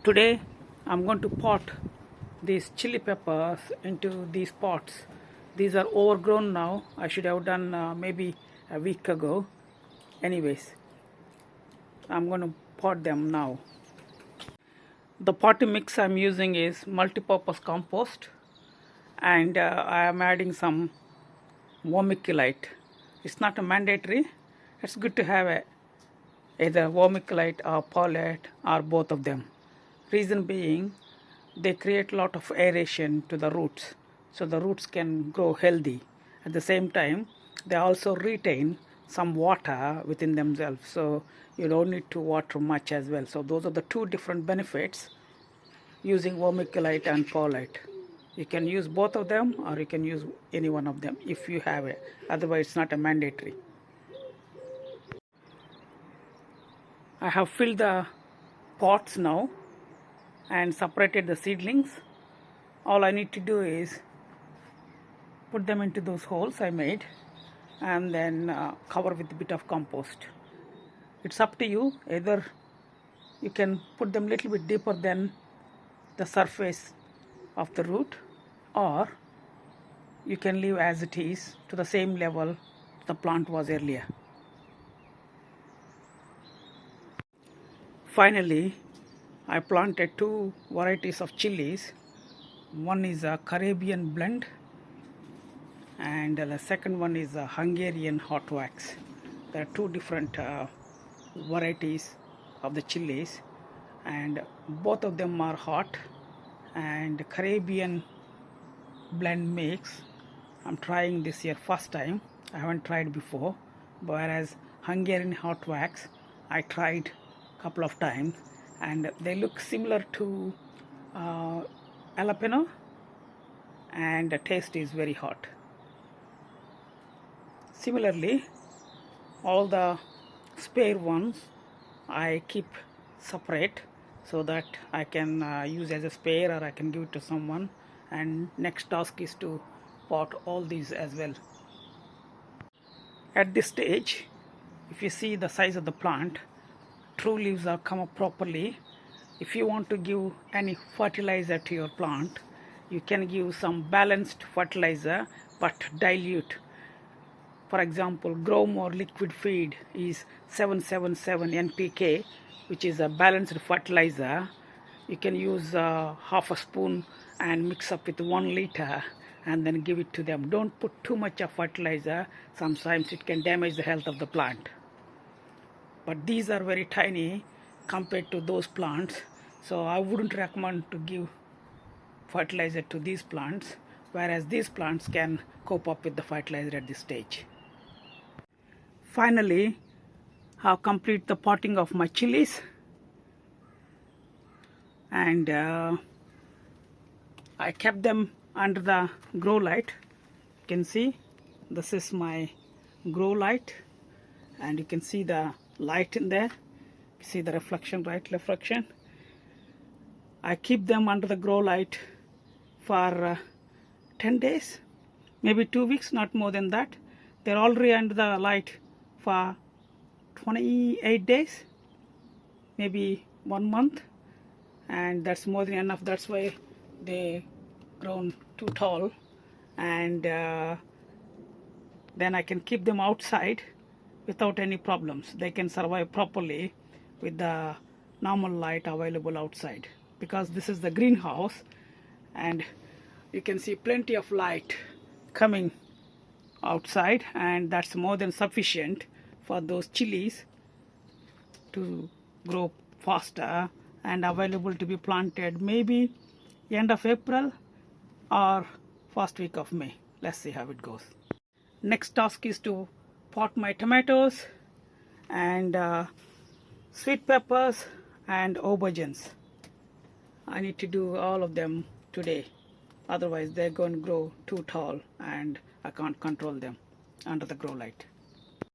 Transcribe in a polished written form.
Today I'm going to pot these chili peppers into these pots. These are overgrown now. I should have done maybe a week ago. Anyways, I'm going to pot them now. The potting mix I'm using is multi-purpose compost, and I am adding some vermiculite. It's not a mandatory. It's good to have either vermiculite or perlite or both of them. Reason being, they create a lot of aeration to the roots, so the roots can grow healthy. At the same time, they also retain some water within themselves, so you don't need to water much as well. So those are the two different benefits using vermiculite and perlite. You can use both of them, or you can use any one of them if you have it. Otherwise, it's not a mandatory. I have filled the pots now and separated the seedlings. All I need to do is put them into those holes I made and then cover with a bit of compost. It's up to you. Either you can put them a little bit deeper than the surface of the root, or you can leave as it is to the same level the plant was earlier. Finally, I planted two varieties of chilies. One is a Caribbean blend and the second one is a Hungarian Hot Wax. There are two different varieties of the chilies, and both of them are hot. And Caribbean blend mix I'm trying this year first time. I haven't tried before, whereas Hungarian Hot Wax I tried a couple of times, and they look similar to jalapeno, and the taste is very hot. Similarly, all the spare ones I keep separate so that I can use as a spare, or I can give it to someone. And next task is to pot all these as well. At this stage, if you see the size of the plant, true leaves are come up properly. If you want to give any fertilizer to your plant, you can give some balanced fertilizer but dilute. For example, Grow More liquid feed is 777 NPK, which is a balanced fertilizer. You can use half a spoon and mix up with 1 liter and then give it to them. Don't put too much of fertilizer. Sometimes it can damage the health of the plant. But these are very tiny compared to those plants, so I wouldn't recommend to give fertilizer to these plants, whereas these plants can cope up with the fertilizer at this stage. Finally, I've completed the potting of my chilies, and I kept them under the grow light. You can see this is my grow light, and you can see the light in there. You see the reflection, right? Reflection. I keep them under the grow light for 10 days, maybe 2 weeks, not more than that. They're already under the light for 28 days, maybe 1 month, and that's more than enough. That's why they grown too tall, and then I can keep them outside without any problems. They can survive properly with the normal light available outside, because this is the greenhouse and you can see plenty of light coming outside, and that's more than sufficient for those chilies to grow faster and available to be planted maybe end of April or first week of May. Let's see how it goes. Next task is to pot my tomatoes and sweet peppers and aubergines. I need to do all of them today, otherwise they're going to grow too tall and I can't control them under the grow light.